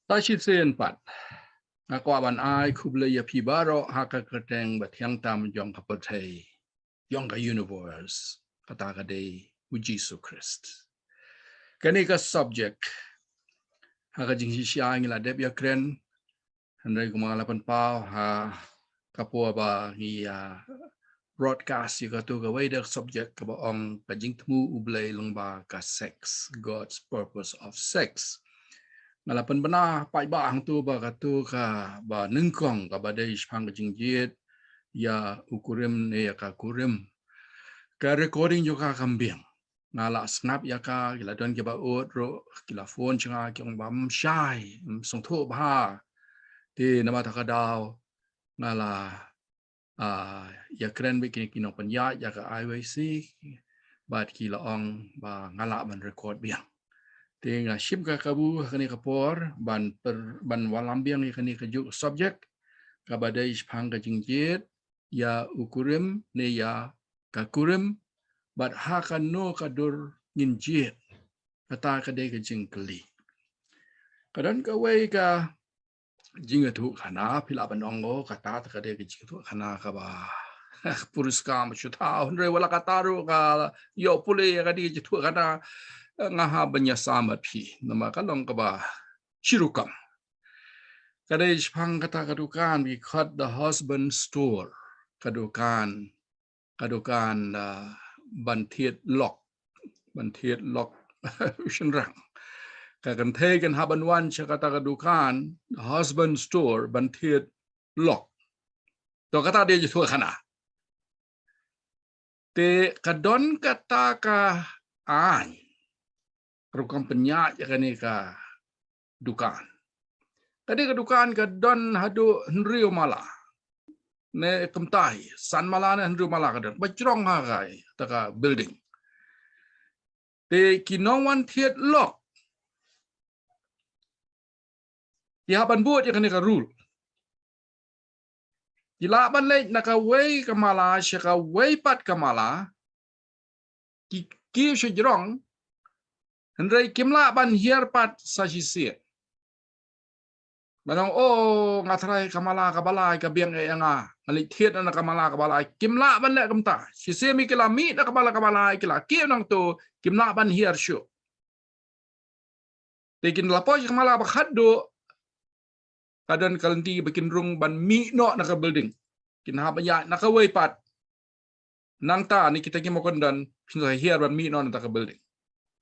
Tashisin pat. Ako aban ay kubla ya pibaro haka kerteng batyang tam yong kapatay yong ka universe kataka day Jesu Christ. Kani ka subject haka jing siya ngila deb ya kren handai kumalapan pa ha kapua ba hi broadcast yu ka tu ka way subject ka ba ong ka jing tmu ublay lang ba ka sex, God's purpose of sex. Ngalapan bana pai ba hang tu ba katu ka ba nengkong ka ba dai spang jing jet ya ukurim ne ya ka kurim ka recording juga kambiang ngala snap ya ka gila don ke ba ot ro gila phone changa kyong bam shai song tho ba ti nama ta ka daw ngala ya kren bi kin kinong panya ya ka IWC bat kila ong ba ngala ban record biang Tinga ship ka kabu kani kapor ban walambiang kani kajuk subject kabadai ispang ka jingjit ya ukurim ne ya kakurim bat hakan no kadur nginjit kata kadai ka jingkeli kadan ka wei ka jingatu kana pila banongo kata kadai ka jingatu kana ka ba puruska machuta hundre wala kataru ka yo pule ka di jitu kana ngaha banya sama pi nama kalong ka ba shirukam kadai spang kata kadukan we cut the husband store kadukan bantiet lock shenrang kakan tegen haban wan kata kadukan the husband store bantiet lock to kata dia jitu kana te kadon kata ka an rukam penyak yakani ka dukan. Kadi ka dukan ka don hadu henrio mala. Ne kemtai san mala ne henrio mala ka don. Bajrong hagai taka building. Te kinawan thiet lok. Ki haban buat yakani ka rule. Ki laban lej naka wei ka mala syaka wei pat ka mala. Ki syajrong Henry kimla ban hier pat sajisiet. Manong ngatrai kamala kabala ka biang e nga ngalik thiet na kamala kabala kimla ban le kamta. Sisi mi kila mi na kabala kila ki nang tu kimla ban hier syu. Tekin lapo kamala ba khaddo kadan kalenti bikin rung ban mi no na ka building. Kinha banya na ka way pat. Nang ta ni kita kimokon dan pinsa hier ban mi no na ka building.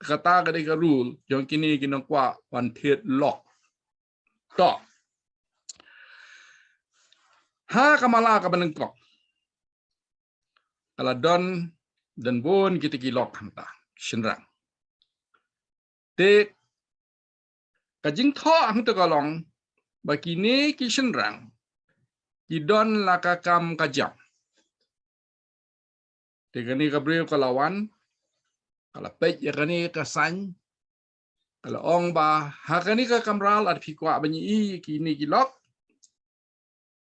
Kata kadai ka rule yang kini kinang kwa one thiet lock to ha kamala ka banengkok kala don dan bon kita ki lock hanta shenrang te kajing tho hang to kalong bakini ki shenrang ki don lakakam kajam te kani kabreu kalawan kala pej ya kani kasan kala ong ba hakani ka kamral at pikwa banyi kini ki lok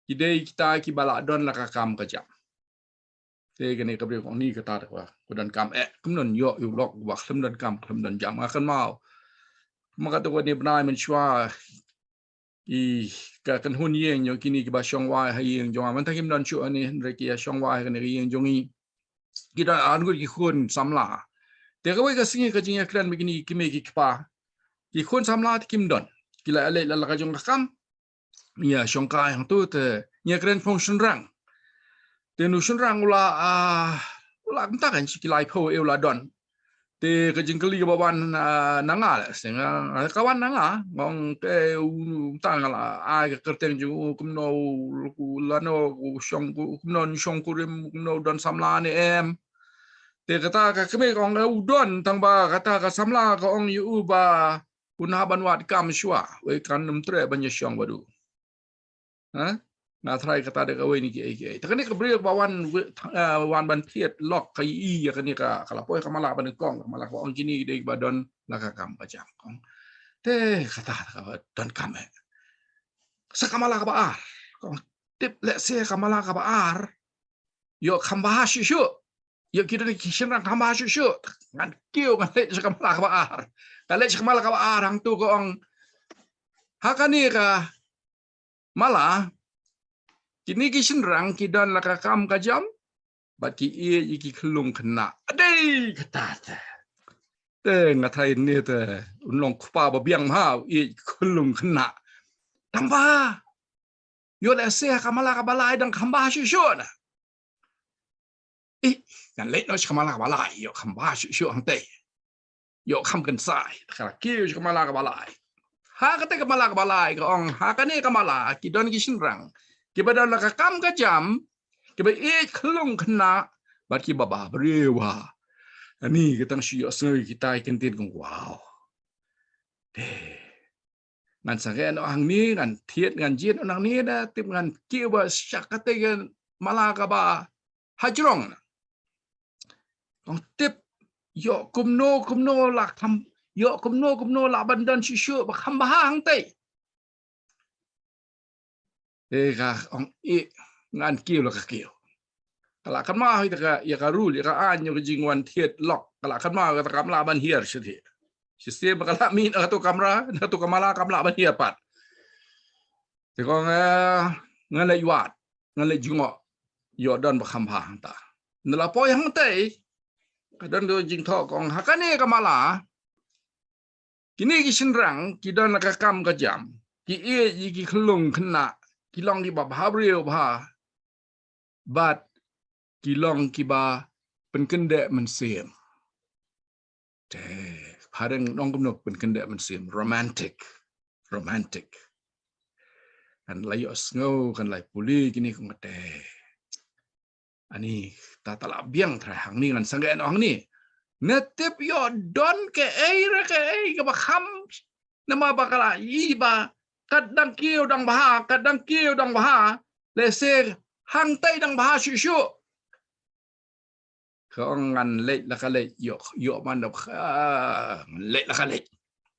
kidei kita ki bala don la kakam kajam te kani kabreu kong ni kata kwa kudan kam kumnon yo yu lok wa kumnon kam kumnon jam akan mau maka to ni benai men shwa ka kan hun yeng yo kini ki ba shong wa ha yeng jong man takim don chu ani re ki shong wa kan ri yeng jongi kita angur ki khun samla te ka wei ka singi ka jinga kran begini ki me ki pa ki khun samla kim don kila ale la ka jong kam ya shong ka yang tu te nya kran function rang te nu shun rang ula mta kan ki lai pho e ula don te ka jingkeli ka bawan nanga senga kawan nanga ngong te tang la ai ka kerteng ju kumno ku lano ku shong ku kumno shong ku rim kumno don samla ni em te kata ka keme kong udon tang ba kata ka samla ka ong yu ba unhaban wat kam shwa we kan tre banya shong badu ha na try kata de ka we ni ki ta kani ka bri bawan wan ban thiet lok ka i ya kani ka kala poi ka mala ban kong mala ko ong kini de ba don la ka kam ba jam kong te kata ka don kam sa kamala ka ba ar kong tip let's say kamala ka ba ar yo kamba shu yo kita ni kisah nak kamba shu ngan kiu ngan le sa kamala ka ba ar kale sa kamala ka ba ar hang tu ko ang hakani ka malah kini kishin rang kidan lakakam kajam bat ki iki kelung kena adai kata ngatai ni unlong kupa babiang mau kelung kena tambah yo le se kamala kabalai dang kamba shu na kan let no kamala kabalai yo kamba shu hang te yo kam kan sai kala kiu kamala kabalai ha kata kamala kabalai ko ong ha kani kamala kidon kishin rang kibadan lakakam kajam kiba kelung kena bat ki baba brewa ani kitang shu yo sengi kita ikentin kong wow ngan sangen orang ni ngan tiet ngan jin orang ni dah tim ngan kiwa syakate kan malakaba hajrong ong tip yo kumno lak tham yo kumno lak bandan shishu ba khamba hang te ka ong ngan kiw la ka kiw kala kan ma hi ta ya ka rul ya ka an yo jingwan tiet lok kala kan ma ka kam la ban hier sithi sistem kala min atau kamera atau kamala kamla ban hier pat te ko ngan le yuat ngan le jingo yo don ba khamba hang ta nala poi hang te kadang do jing tho kong hakane kamala kini kishin rang kidon nakakam kajam ki ki khlung khna kilong di ba bhabriu bha bat kilong ki ba pen kende men sim te parang nong kumnok pen kende men sim romantic kan layo sngo kan lai puli kini kong te ani ta tala biang tra hang ni ngan sangen ong ni netip yo don ke ke ba kham nama bakala iba kadang kiu dang baha le se hang tai dang baha shu kong ngan le la ka le yo man da le la ka le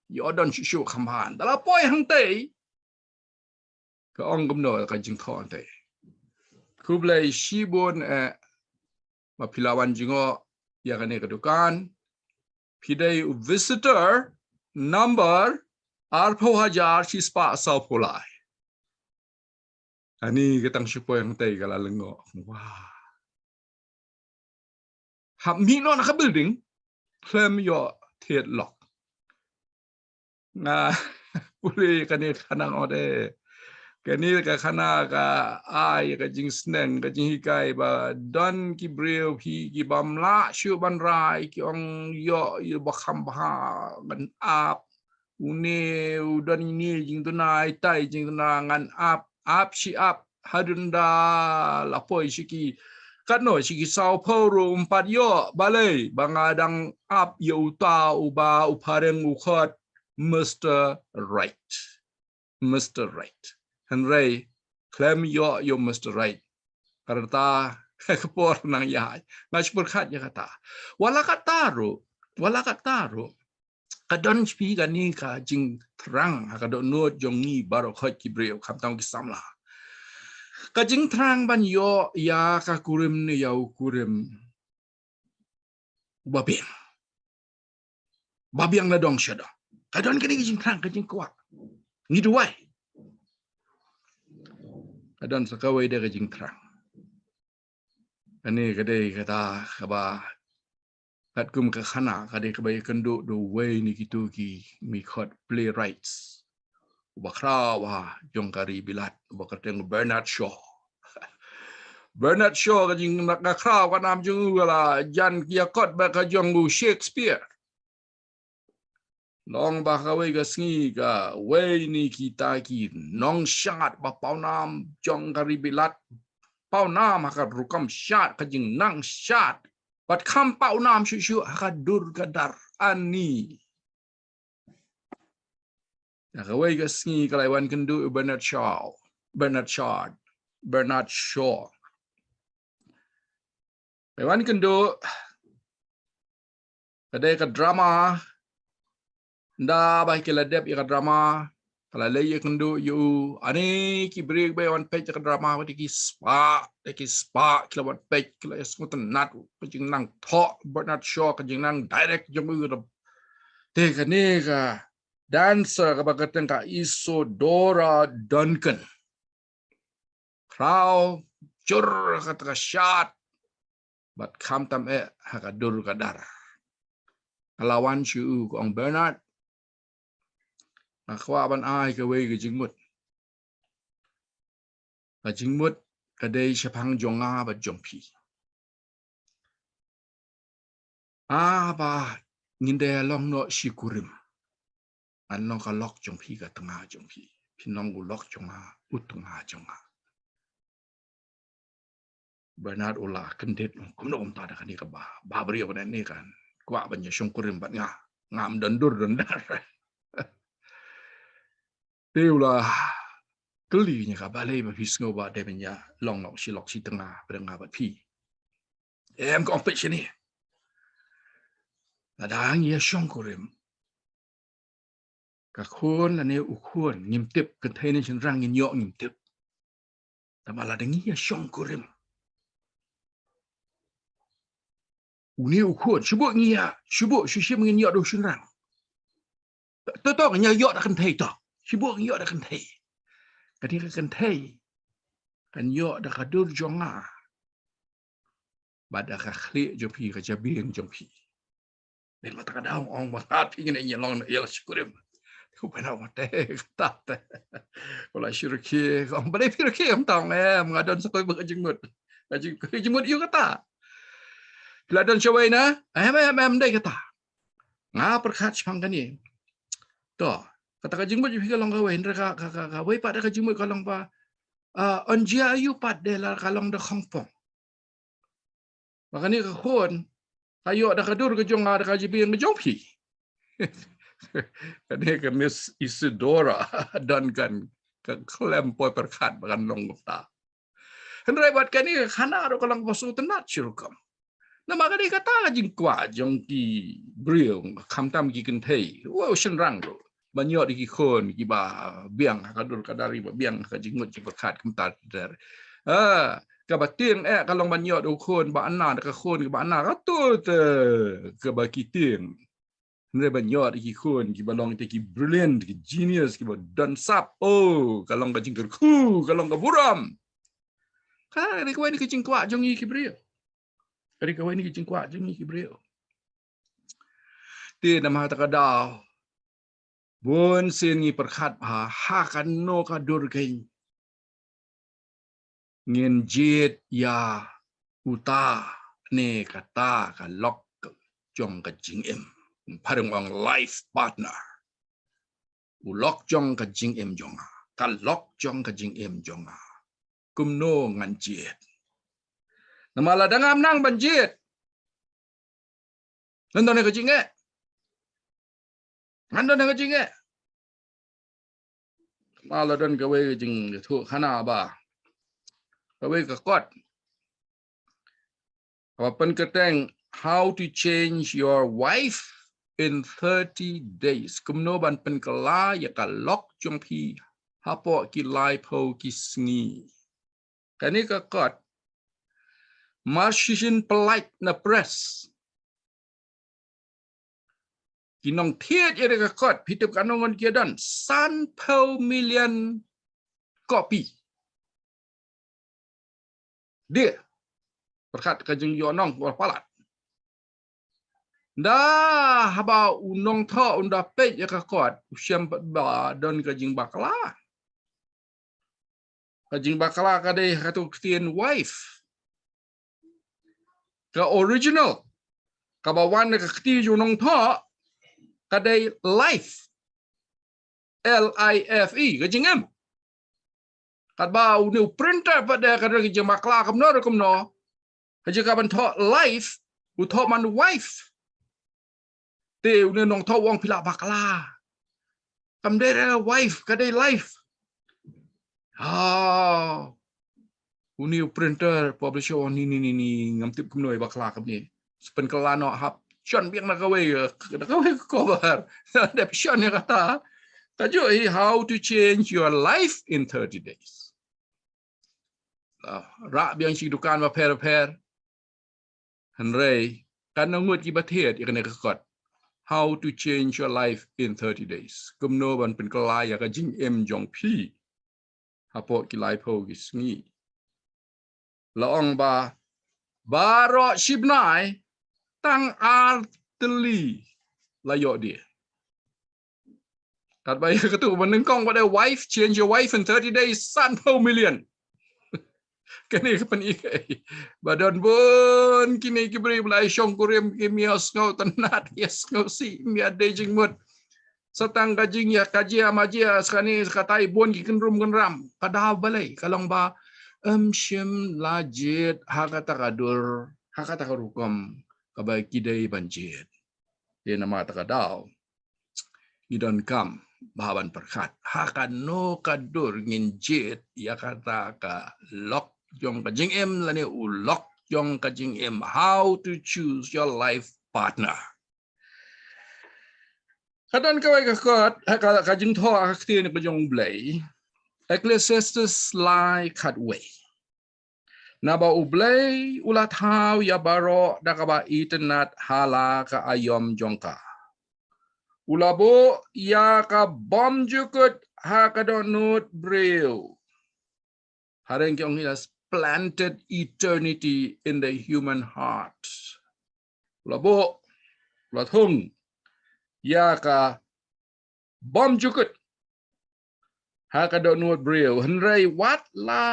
yo don shu kham han dala poi hang tai kong gum no ka jing thon tai kublai shibon ma pilawan jingo ya kane kedukan pidai visitor number arpo hajar sispa saupolai ani ketang syupo yang tai kala lengo wah hab mi no na building claim your theat lock na puli kane kanang ode kani ka khana ka ai ka jing sneng ka jing hikai ba don ki breu phi ki bamla shu ban rai ki ong yo ba kham ba ban ap une udon ini jing tunai tai jing tuna ngan ap shi ap hadunda lapoi shiki kano shiki sao paulo umpat yo balai bangadang ap yo uta uba upareng ukhat Mr. Right Henry claim yo Mr. Right karta kapor nang yai ngashpur khat ya kata wala kataru kadon spi gani ka jing terang kadon no jongi baro khat ki breu kham tang ki samla ka jing terang ban yo ya ka kurim ni ya kurim babiang na dong shada kadon kini jing terang ka jing kuat ni duai kadon sakawai de ka jing terang ani kadai kata kaba kat kum ka khana kadai kabai kendo do way ni gitu ki mi khot playwrights bakra wa jongkari bilat bakateng Bernard Shaw ka jing nak kra ka nam jung la jan kia kot ba ka jongu Shakespeare nong ba ka wei ka sngi ka way ni kita ki nong shat ba pau nam jongkari bilat pau nam ka rukam shat ka jing nang shat bat kham pau nam shu ka dur ka dar ani ka wei ka sngi ka lai wan kan du Bernard Shaw wan kan do kadai ka drama nda ba ke la dep ya drama kala le ye kan do you ani ki break by one page ka drama wa ki spa kila one page kila smut nat ka jing nang tho Bernard Shaw ka jing nang direct jong u te ka ne ka dancer kabagatan ka Isadora Duncan crowd jur kata shot bat kam tam hakadur kadar lawan chu kong Bernard akwa ban ai ka wei ka jingmut ka dei chapang jonga ba jongpi ba nginde long no shikurim an no ka lok jongpi ka tanga jongpi pinong gu lok jonga utunga jonga Bernard ola kendet kumno ta da kan ni ka ba brio kan ni kan kwa ban ya shongkurim bat ngam dandur dandar Deula kelinya ka balai ba pisngo ba de benya long nok si tengah pedanga ba pi em competition ni adang ya shongkurim ka khon ane ukhon ngimtip container chin rang ngin yo ngimtip tamala dengi ya shongkurim uni ukhon shubo ngia shubo shushim ngin yo do shin rang to nya yo da kan thei to shubo yo da kan thei ketika kan thei kan yo da ka dur jonga bada ka khli jopi ka jabing jopi den mata ka daung ong ba hati ngin ya long ya shkurim ku pa na mate ta wala shirki kong ba dei pirki am tong ngadon sa koy ba jingmut jingmut yu kata Ladon shawai na em dei kata nga perkhat chang kan ni to kata ka jingmut yu ka long ka wei ka wei pa da ka jingmut ka long pa onjia yu pat de la ka long da khongpong makani ka khon ayo da ka dur ka jong da ka jibin ka jong pi kan ni ka Miss Isadora Duncan ka klem poi perkhat bakan long ta henry bat kan ni khana ro ka long pasu tenat shurkam na makani kata ka jing kwa jong ki brio kham tam ki kan thei wo shin rang ro banyo di ki khon ki ba biang ka dur ka dari ba biang ka jingut ki perkhat kum ta der ka ba tieng ka long banyo do khon ba anna ka khon ka ba anna ka tu te ka ba ki tieng ne banyo di ki khon ki ba long te ki brilliant ki genius ki ba dan sap ka long ka jingkur ku ka long ka buram ka ni ko ni ki jing kwa jong ki brio Kari kawai ni kijing kwa jing ki brio. Ti nama ta ka daw. Bun sin ngi perkhat ha kan no ka dur kain. Ngin jit ya uta ne kata ka lok jong ka jing em. Parang wang life partner. Ulok jong ka jing em jonga. Ka lok jong ka jing em jonga. Kumno ngan jit. Nama la dangam nang banjit. Nandon ka jing Nandon ka jing Mala dan ka wei jing thu khana ba. Ka wei ka kot. Kapan keteng how to change your wife in 30 days. Kumno ban pen kala ya ka lok jong pi hapo ki lai po ki sngi. Kani ka kot. Marshishin polite na press. Kinong thiet ya ka kot pitip kanongon kiadan 1 million copy. Dia perkat kajeng yonong palat. Dah haba unong tho unda pej ya ka kot usiam ba don kajeng bakla. Kajeng bakla ka dei katu tien wife. Ka original. Ka bawan ka kti yonong tho kadai life LIFE kajeng em. Kat ba unu printer pada kada kajeng bakla kumno. Kajeng ka ban tho life u tho man wife. Te unu nong tho wong pila bakla. Kam dere wife kadai life. Uni printer publisher ni ngam tip kumno bakla kam ni. Sepen kelano hap Sean biang nak kawai cover. Ada Sean yang kata, tajuk how to change your life in 30 days. Rak biang si dukan ma per. Henry kan ngut ki bathet ikan kekot. how to change your life in 30 days กุมโนบันเป็นกลายอยากจิงจงพี่ฮาโปกิไลโพกิสงีละองบาบารอชิบนายตั้งอาร์ตลีละยอดีกัดไปกระตุ้นหนึ่งกองว่าได้ wife change your wife in 30 days 3 million กันนี่ก็เป็นอีกบัดบนกินอีกบริบทชงกุเรียมกิมีอสเงาตันนัดยสเงาสีมีอเดจิงหมดสตังกจิงยากจิอามาจิอาสกานี่สกาไตบนกินรุมกันรำกระดาวบเลยกะลองบาชิมลาจิตฮักตะกาดูร์ฮักตะการุกมกบกิเดย์บันจิตเดนมาตะกาดาวอีดอนคัมbahaban perkat hakan no kadur ngin jet ya kata ka lock jong ka jing em lani u lock jong ka jing em how to choose your life partner kadan ka wai ka kot ka jing tho ka khti ni ka jong blai ecclesiastes lai khat way na ba u blai ula thau ya baro da ka ba internet hala ka ayom jong ka ulabo ya ka bom jukut ha ka donut breu hareng kyong has planted eternity in the human heart ulabo lathung ya ka bom jukut ha ka donut breu henrai wat la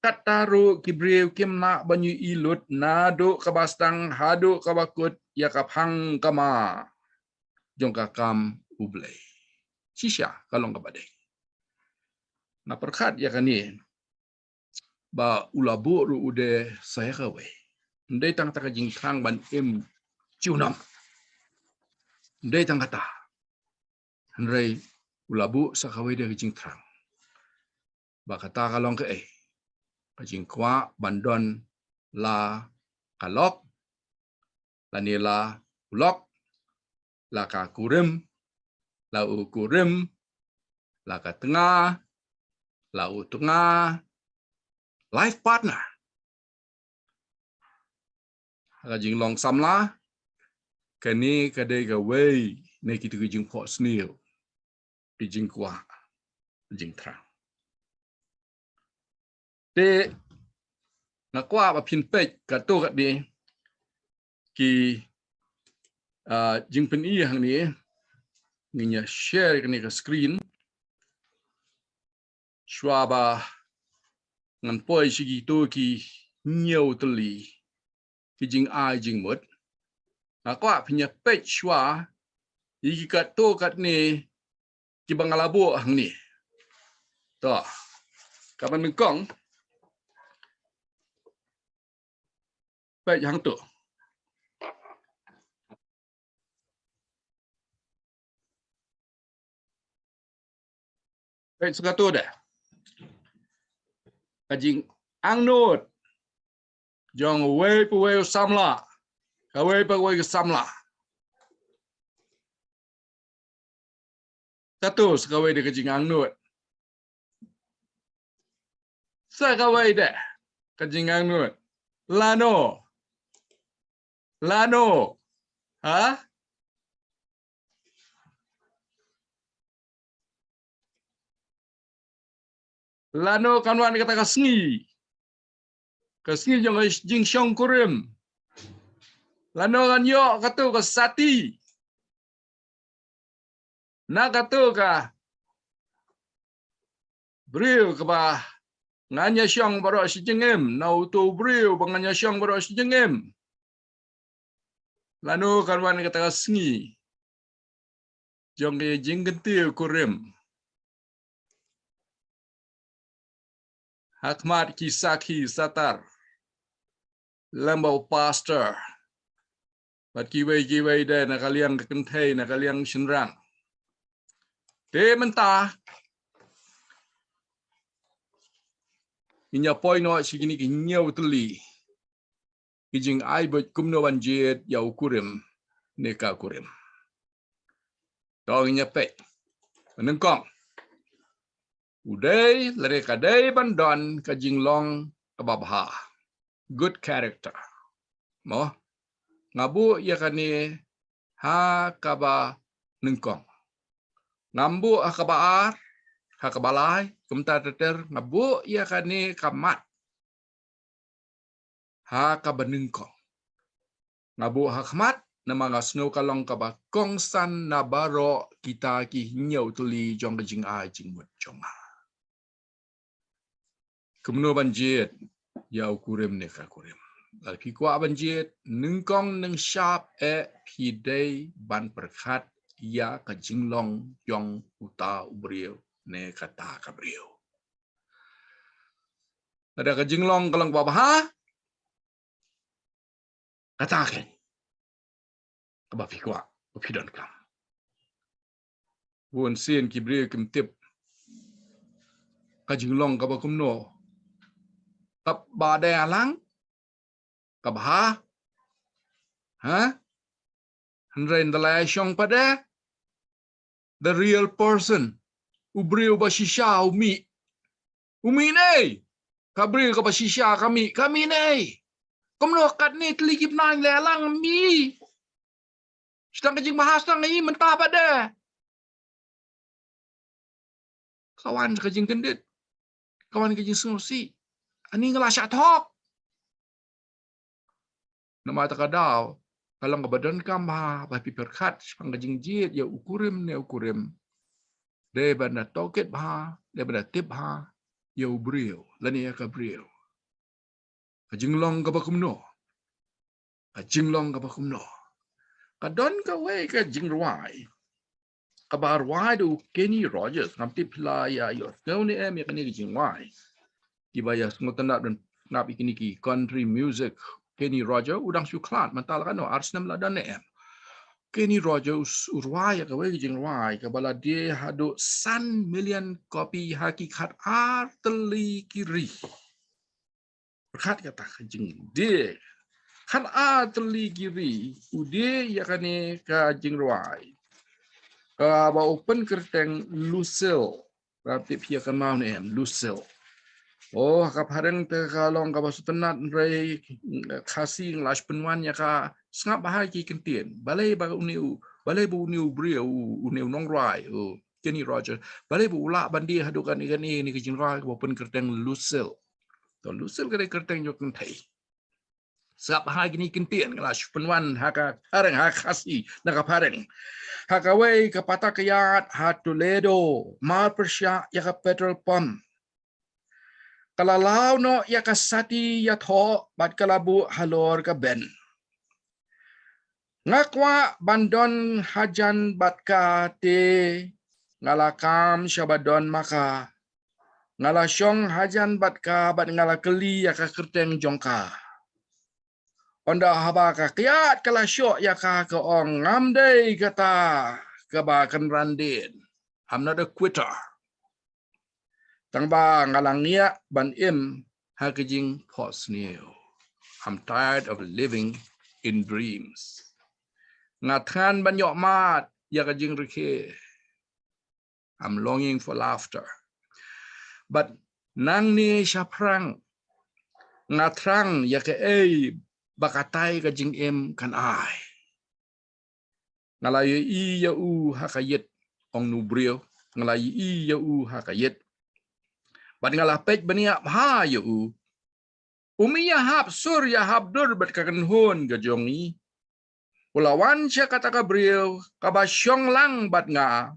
kataru ki breu kimna banyu ilut nadu ka bastang hadu ka bakut ya ka phang kama jongka kam ublay sisya kalong kabadai na perkat ya kani ba ulabu ru ude saya kawe ndai tang taka jing thang ban em ciunam ndai tang kata ndai ulabu sa kawe de jing thang ba kata kalong ke ka jing kwa bandon la kalok lanila ulok laka kurim lau kurim laka tengah lau tengah life partner jing long samla kani kadai ka wei ne kitu jing pho snil jing kwa jing thang te na kwa ba phin pech ka to ka di ki jing pen i hang ni nginya share kan ka screen shwaba ngan poi sigi to ki nhiều tli ki jing ai jing mot na kwa phinya pech shwa yi ka to kat ni ki bangalabo hang ni to ka ban min kong pech hang to pech suka to dah kajing angnot jong wei pu wei samla ka wei pa wei samla status ka wei de kajing angnot sa ka wei de kajing angnot lano ha lano kanwan kata kasngi jong jing shong kurim lano kan yo katu ka sati na katu ka breu ka ba nganya shong baro si jengem nau tu breu banganya shong baro si jengem lano kanwan kata kasngi jong jing gentil kurim Hakmat Kisaki Satar Lambau Pastor Bat kiwai de nakaliang kentay nakaliang shinrang Te menta Inya poi no sigini kinyaw tuli Kijing ay bot kumno banjit yaw kurim Neka kurim Tawag inya pe Menengkong Uday lare kadai bandon kajing long kababha good character mo ngabu ya kani hakaba nengkong ngambu akabaar hakabalai kumta teter ngabu ia kani kamat hakaba nengkong ngabu hakmat nama ngasno kalong kaba kongsan nabaro kita ki nyau tuli jong jing a jing mut jong a kumno banjit yau kurim ne ka kurim lal pi kwa banjit nengkong neng sharp pi day ban perkhat ya ka jinglong yong uta ubriu ne kata kabriu ada ka jinglong kalang babaha kata ken ka ba pi kwa pi don kam won sin kibriu kim tip ka jinglong ka ba kumno kap ba de alang ka ba ha Handrain dalai syong pada the real person ubriu ba shisha umi ne kabriu ka ba shisha kami ne kumno kat ni teligip nang lelang mi sedang kejing bahas nang ni mentah pada kawan kejing gendit kawan kejing sengusi ani ngelasyak tok nama takadau kalau kebadan kambah bapi perkat sepang kejing jit ya ukurim ne ukurim daripada toket bah daripada tip bah ya ubriu lani ya kabriu kajinglong ka bakumno kajinglong ka bakumno kadon ka we ka jingruai kabar wai du Kenny Rogers namti playa yo kau ni em ya kani jingwai dibaya ngotanap dan ngap ikini ki country music Kenny Rogers udang suklat mantal kan no Arsenal ladan em Kenny Rogers urwai ka we jingwai ka bala dia hadu 1 million kopi hakikat arteli kiri berkat kata jing dia kan arteli kiri ude ya kani ka jingwai ka ba open kerteng Lucille rapti pia kan mau ni em Lucille oh ka pareng te kalong ka basutenat rei kasih lash penwan ya ka sangap bahagi kentien balai ba uniu brio uniu nongrai Kenny Rogers balai bu ula bandi hadukan ikan ni ke jingrai ka open kerteng Lucille to Lucille ka kerteng jo kentai sangap bahagi ni kentien lash penwan haka pareng ha kasih na ka pareng hakaway kapata kayat ha Toledo mal persya ya ka petrol pump kalalaw no ya ka sati ya tho bat kalabu halor ka ben ngakwa bandon hajan bat ka te ngalakam syabadon maka ngalasyong hajan bat ka bat ngalakeli ya ka kerteng jongka onda haba ka kiat kala syok ya ka ong ngamdei kata kaba kan randin I'm not a quitter tang ba ngalangia ban im ha kejing pos new I'm tired of living in dreams ngathan ban yok mat ya kejing rike I'm longing for laughter but nang ni syaprang ngatrang ya ke bakatai ka jing em kan ai ngalai i ya u hakayet ong nubrio ngalai i ya u hakayet bat ngalah pej bania ha ya u umia hab sur ya habdur bat kakan hon ga jongi ulawan sya kata ka brio ka ba syong lang bat nga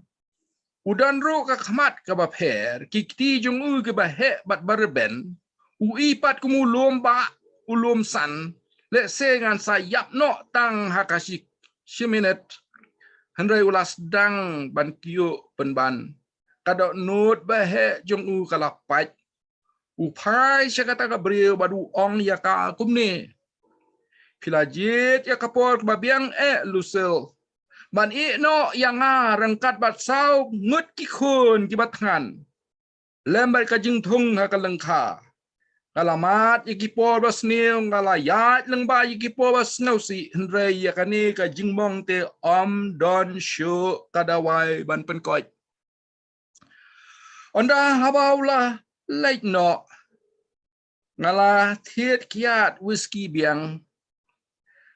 udan ro ka khamat ka ba pher kikti jong u ke ba he bat barben u ipat kumulom ba ulom san le se ngan sayap no tang hakasi shiminet handrai ulas dang ban kiyo penban kada not bahe jong u kalapat u pai syakata ka brio badu ong ya ka kumne pilajit ya kapor babiang Lucille ban i no yang rangkat bat sau ngut ki khun ki batngan lembar ka jing thung ha kalengkha kalamat ikipor bas niu ngalayat lengba ikipor bas ngausi hendrai ya kani ka jingmong te om don shu kadawai ban penkoi onda habaula late no ngala thiet kiat whisky biang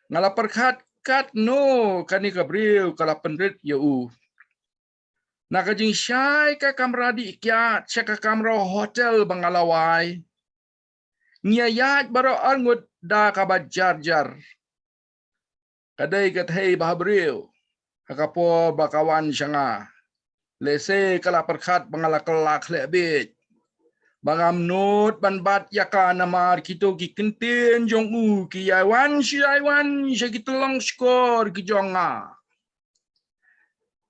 ngala perkhat kat no kani Gabriel kala penrit yau nak jing syai ka kamera di ikyat syaka kamera hotel bangalawai ngiyayat baro angut da kabajar jar kadai kat hei bahabriu hakapo bakawan syanga lese kala perkhat bangalakelak lebet bangam not banbat yaka namar kito ki kentin jong u ki yaiwan syakitolong skor ki jonga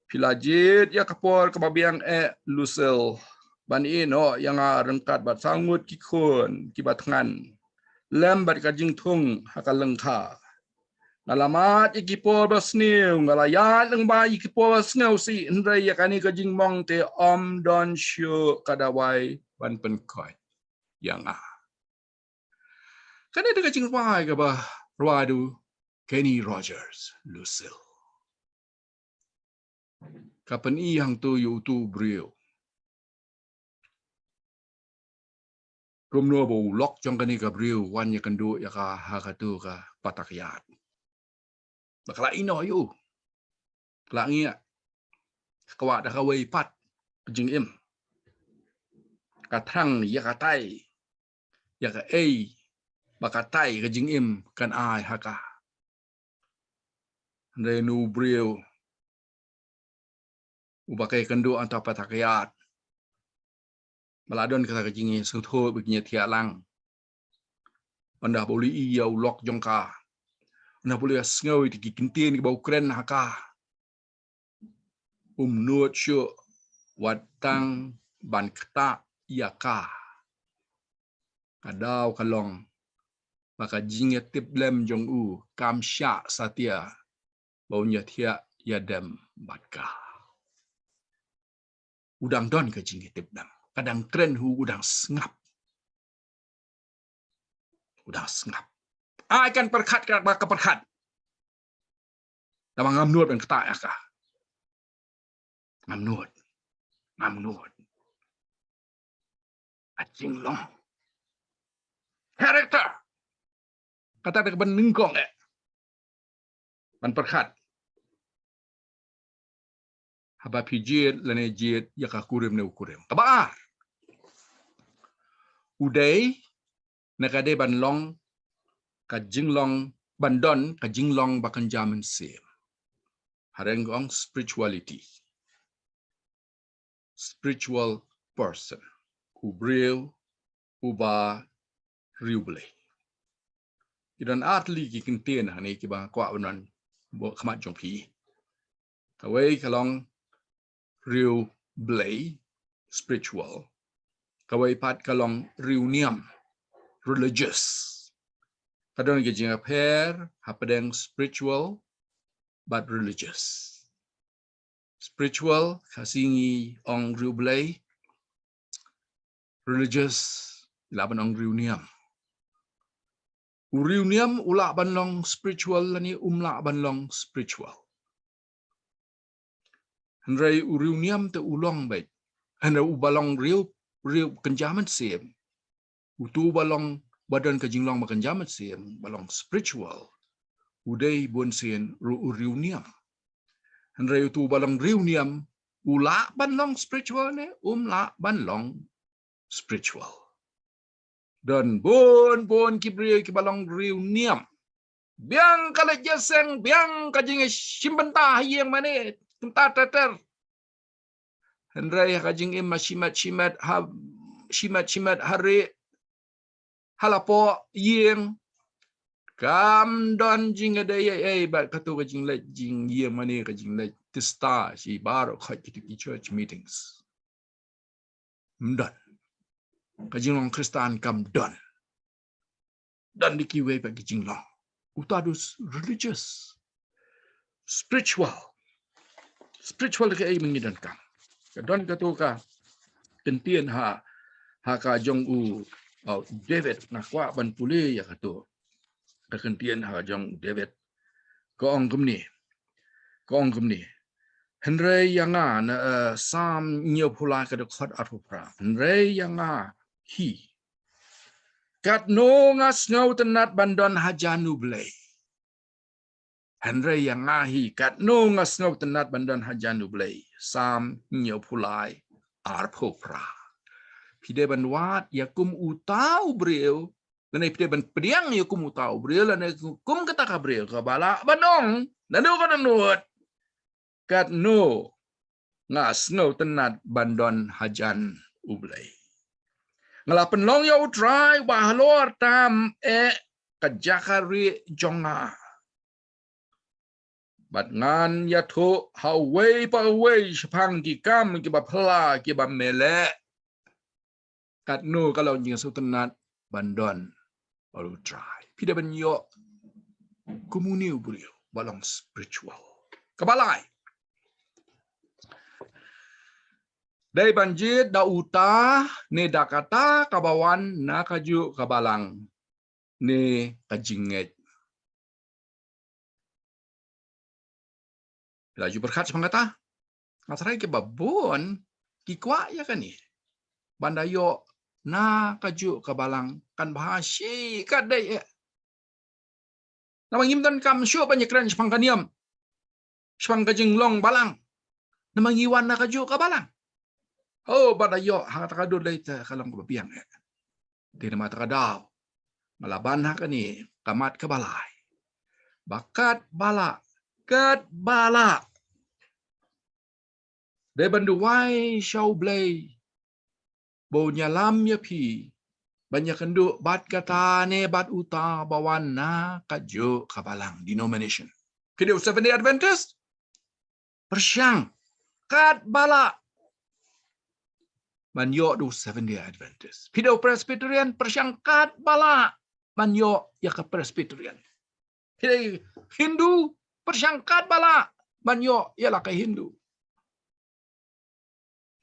pilajit yakapor kebabiang lusel ban ino yang rengkat bat sangut ki khun ki batngan lem bat kajing thung hakalengkha ngalamat ikipor basniu ngalayat leng ba ikipor basngau si ndrai yakani kajing mong te om don shu kadawai ban penkoi yang kan ada kajing wai ke bah ruadu Kenny Rogers Lucille kapan i yang tu yu tu brio rumno bo lok jong kani Gabriel wan ya kendu ya ka hakatu ka patakyat bakla ino yu klangia kwa da kawai pat jing im katrang ya katai ya ka bakatai ka jing im kan ai haka renu brio ubakai kendu anta patakyat Maladon kata kajingi sengtho begini tialang. Anda boleh iya ulok jongka. Anda boleh sengau di kintin ke bau keren haka. Nuot syuk watang ban keta yaka. Kadau kalong. Maka jingi tip lem jong u kam syak satia. Baunya tiak yadam batka. Udang don ke jingi tip lem. Kadang keren hu udang sengap. Udang sengap. Akan perkat ke perkat. Nama ngam nuot dan ketak ya kah? Ngam nuot. Acing long. Karakter. Kata ada keban ningkong ban perkat. Haba pijit lane jit ya ka kurim ne ukurim. Kabar. Udai nakade ban long ka jinglong bandon ka jinglong bakan jaman sim. Harengong spirituality. Spiritual person. Ubril uba riuble. Idan atli ki kintin hani ki ba kwa banan bo khamat jong pi. Kawai kalong riu blay spiritual. Kawai pat kalong riuniam religious. Kadang ke jing pair hapadeng spiritual but religious. Spiritual kasingi ong riu blay religious laban ong riuniam. Uriuniam ulak banlong spiritual lani umlak banlong spiritual. Hendrai uriuniam te ulong baik. Hendrai ubalong riu kenjaman sim. Utu balong badan kejinglong makenjaman sim balong spiritual. Udai bun sin uriuniam. Hendrai utu balong riuniam ulak banlong spiritual ne umlak banlong spiritual. Dan bon kibri kibalong riuniam. Biang kala jaseng biang kajing simbentah yang mana tempat teter. Hendrai kajing im shimat hari halapo yang kam don jing ada bat katu kajing let jing yang mana kajing let testa si baru kat kita church meetings. Mdan. Kajing long Kristan kam don. Dan dikiwai bagi jinglong. Utadus religious. Spiritual ke ai mengidan kam. Don katu ka kentian ha ka jong u David nakwa ban puli ya katu. Kentian ha jong David ko ong kumni. Henry yanga na sam nyo pula ka de khot atupra. Henry yanga hi kat no ngas ngau tenat bandon hajanu blay. Henry yang ngahi kat nungas no tenat bandan hajan ublay sam nyo pulai arpopra pide banwat yakum utau breu dan pide ban pediang yakum utau breu dan kum kata ka breu ka bala banong nanu ka nanut kat no ngas no tenat bandan hajan ublay ngala penlong yo try bahlor tam kajakari jongaบัดงานยาโทเฮาเวยปะเวยชพังกิกามกิบะพลากิบะเมเลกัดนูก็เรายิงสุตนัดบันดอนบรูทรายพี่เดบันโยกุมูนิวบริโอบาลองสปิริตชัลกบาลายได้บันจิตดาอุตาเนดากาตากบาวันนาคาจุกบาลังเนกจิงเงตLaju berkat sepang kata, ngasarai ke babon, kikwa ya kan ni. Bandayo na kaju kabalang kan bahasi kadai ya. Namang imdan kam syo banyak keren sepang kaniam. Sepang kajing long balang. Namang iwan na kaju kabalang. Oh bandayo hang takadud laita kalang kebabiang ya. Di nama takadaw. Malaban ha kan ni kamat kabalay. Bakat bala kat balaได้บรรดุไว้ชาวเบลย์โบญาลามยาพีบรรยากันดุบัดกตาเนบัดอุตาบวันนากัจโยขบาลัง denomination คือเดี๋ยว Seventh-day Adventist ประชังกัดบาละมันโยดู Seventh-day Adventist พี่เดี๋ยว Presbyterian ประชังกัดบาละมันโยอยาก Presbyterian พี่เดี๋ยว Hindu ประชังกัดบาละมันโยอยาก Hindu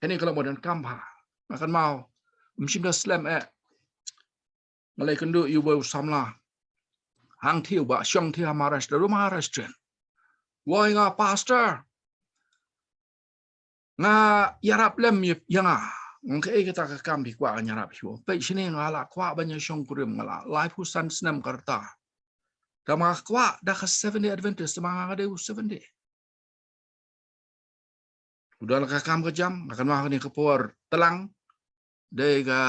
ini kalau modern kampa makan mau mungkin dah slam Malay kendu you baru samla hang tiu ba syong tiu Maharashtra rumah Maharashtra woi nga pastor nga yarap lem yang ngke kita ke kampi kwa nyarap hiu pe sini ngala kwa banyak syong kurim ngala lai pusan senam karta kama kwa dah ke 7-day Adventist semanga ada 7-day udah lah kam ke jam akan mah ni kepor telang dega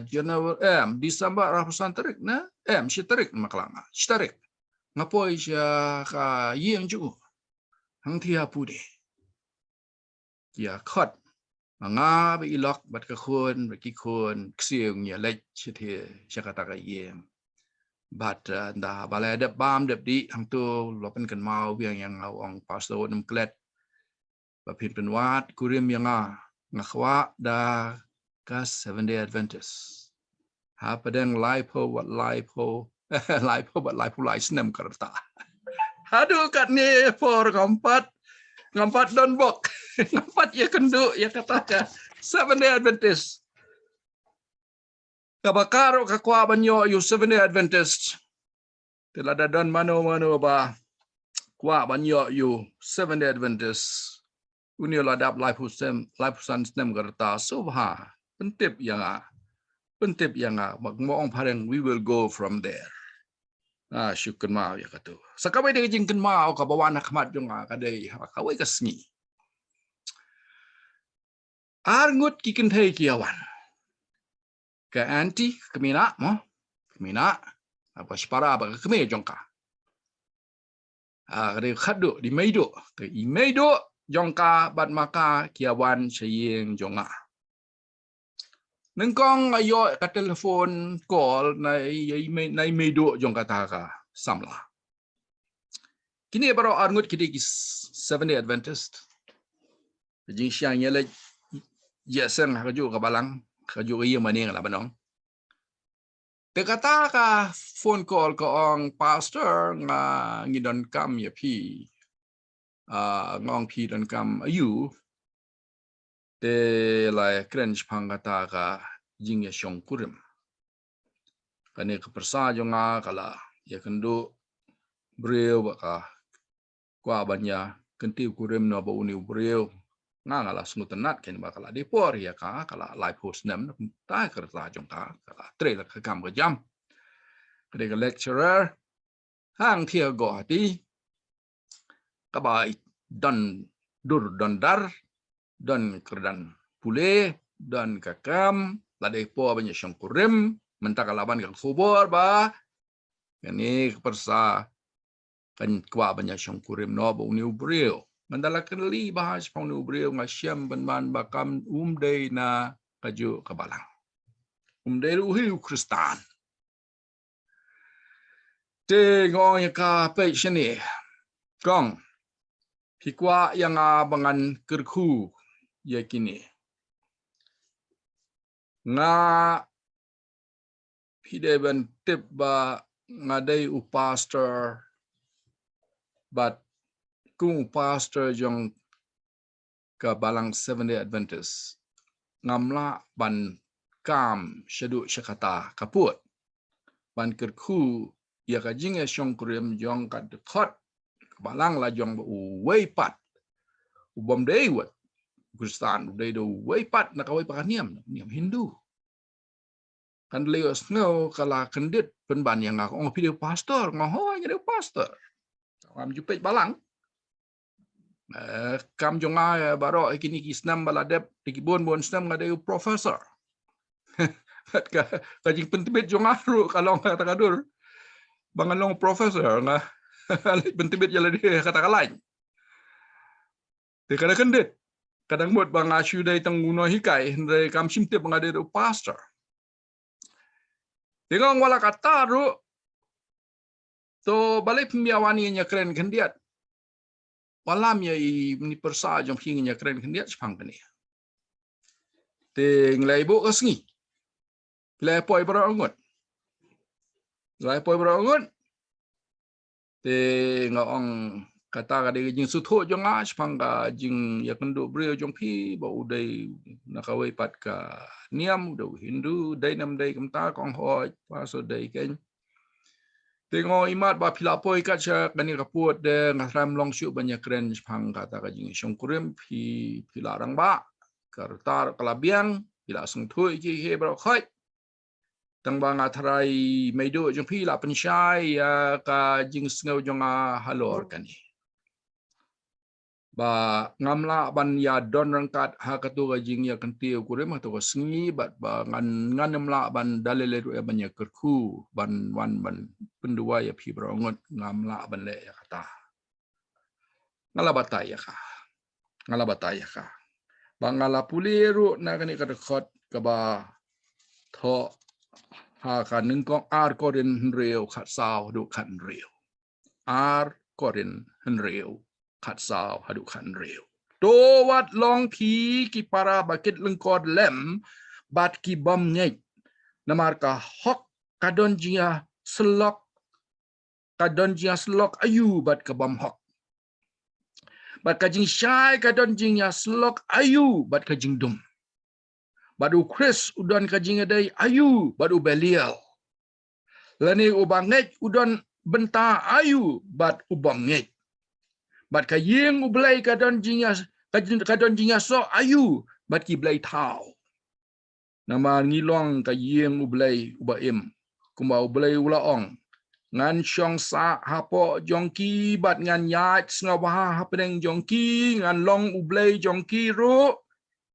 Januari Disember rapusan tarik na si tarik maklanga tarik ngapoi sia ka yeng ju hang thia pu de ya khot nga be ilok bat ka khon ba ki khon ksieng ya lech the chakata ka yeng bat da balai de bam de di hang tu lopen kan mau biang yang awang pastor nem klet ba pin penwat kurim yang ngakwa da ka 7-day Adventist ha padang laipo wat laipo laipo bat laipo lai snem karta aduh kat ni for ngampat don bok ngampat ya kendu ya kata 7-day Adventist kabakaro kakwa banyo you 7-day Adventist telada don mano ba kwa banyo you 7-day Adventist Uni ladap laipusan stem kerta subha pentip yang magmoong pareng we will go from there syukur mau ya katu sakawai dia jingken mau ka bawana khmat jong kadai kawai kasngi arngut kiken thei kiawan ka anti kemina apa spara ba keme jongka kadai khadu di meido ke imeido jongka bat maka kiawan sayeng jonga nengkong ayo ka telefon call nai medo jongka taka samla kini baro arngut kidi 7-day Adventist jing siang yele yeseng kaju ka balang kaju iya maning la banong te kata ka phone call ko ong pastor nga ngidon kam ya pi ngong pi dan kam ayu te lai krench pangata ka jing ya syong kurim kane ke persa jonga kala ya kendu breu baka kwa banya kenti kurim no ba uni breu ngala snutenat ken bakala depor ya ka kala live host nem ta kerta jongka kala tre la ka kam ka jam kade ka lecturer hang thia go ti kabai dan dur dan dar dan kerdan pule dan kakam ladai po banyak syangkurim mentaka laban kang subur ba ini persa kan kwa banyak syangkurim no ba uni ubril mandala kali bahas pa uni ubril ngasyam ban bakam umday na kaju kabalang umday uhiu kristan te ngong ka pe sini kong pikwa yang abangan kerku yakini nga pideban tip ba ngadai u pastor but kung pastor jong ka balang 7 Day Adventist ngamla ban kam syadu syakata kaput ban kerku ya ka jinga syong kurim jong ka dekat balang la jong u weipat ubam dewat Kristan uday do weipat nakawai pakaniam niam Hindu kan leos no kala kendit penban yang ngak pideu pastor ngoho jadi pastor kam jupet balang kam jonga baro kini kisnam baladep dikibon bon snam ngadeu professor ka jing pentibet jonga ru kalau kata kadur bangalong professor nga pentibet jala dia kata kalain te kada kendit kadang buat bang asyu dai tangguno hikai ndai kam simte bangadeu pastor Tengok wala kata ru to balik pembiawani nya keren kendiat walam ya ni persa jom nya keren kendiat sepang kini teng lai bu kasngi lai poi berangut teng ong kata kada jing sutho jong a sepang ga jing ya kendu brio jong pi ba udai nakawai pat ka niam do Hindu dai nam dai kamta kong hoi paso dai ken Tengok imat ba pilapoi kat sya kani kaput de ngasram long syu banyak keren sepang kata ka jing syongkurim pi larang ba kartar kalabiang pila sengthui ki he bro khoi tang ba ngatrai meido jong pi la pensyai ya ka jing sngau jong halor kani ba ngamla ban ya don rangkat ha katu ga jing ya kentiu kurim atau sengi bat ba ngan namla ban dalile ru ya banyak kerku ban wan ban pendua ya pi brongot ngamla ban le ya kata ngala batai ya ka bangala puliru na kani ka khot ka ba tho ha ka ning kong ar korin reu khat saw du khan reu ar korin reu khat saw hadu khan reu to wat long pi ki para bakit lengkod lem bat ki bom nyek namar ka hok kadon jia slok ayu bat ka bom hok bat ka jing syai kadon jing ya slok ayu bat ka jing dum badu Chris udon ka jing adai ayu badu belial lani ubangej udon benta ayu bat ubangej bat ka yeng ublai kadon jingya so ayu bat ki blai tau nama ngilong ka yeng ublai ubaim kumba ublai ulaong ngan syong sa hapo jongki bat ngan yat sngawaha hapeng jongki ngan long ublai jongki ru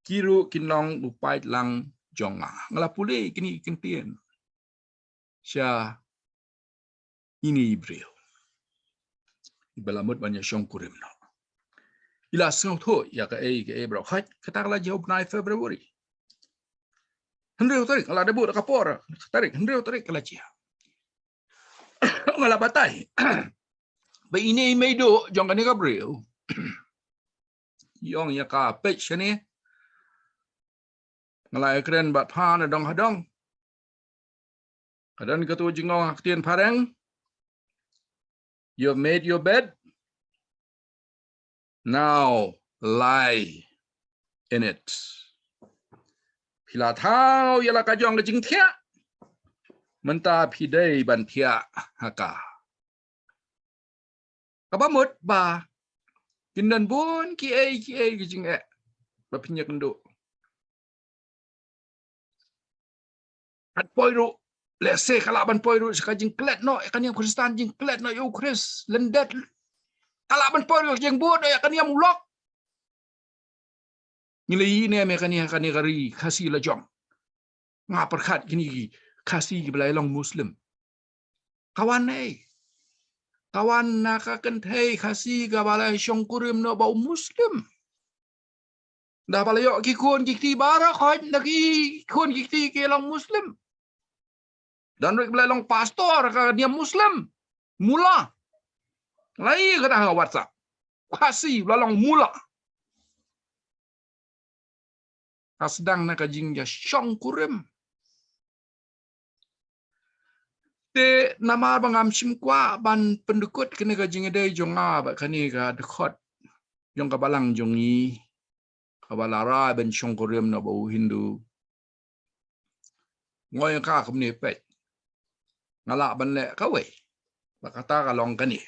kiru kinong upai lang jonga ngala pule kini kentien sya ini ibril ibalamut banyak syong kurim no ila sengau tho ya ka bro khat kata kala jauh na Februari hendreu tarik kala debu ka por tarik hendreu tarik kala cia ngala batai ba ini meido jong kani Gabriel yong ya ka pech ni ngala kren bat pha na dong hadong kadan ka tu jingong aktien pareng you have made your bed now lie in it pila thau yala ka jong jing thia menta pidai ban thia haka kabamut ba kindan bun ki jing ba pinya kendo at poiru let's say kala ban poiru ska jing klet no kan yang Kristan jing klet no yo Chris lendet Kalau benpor yang buat ya kan dia mulak. Nilai ini mereka ni akan negari kasih lejong. Ngap perkat kini kasih belai long Muslim. Kawan nak akan thay kasih gabalai syongkurim no bau Muslim. Dah balayok kikun kikti barak hoj lagi kun kikti ke long Muslim. Dan mereka belai long pastor dia Muslim. Mula. Lai kata WhatsApp. Kasih belai long mula. Sedang nak kajing ya syongkurim. Te nama bangam simkwa ban pendukut kene kajing ada jonga ba kani ka dekot jong kabalang jongi kabalara ben syongkurim na bau Hindu. Ngoy ka kumni pet. Ngala ban le kawe. Bakata ka long kani.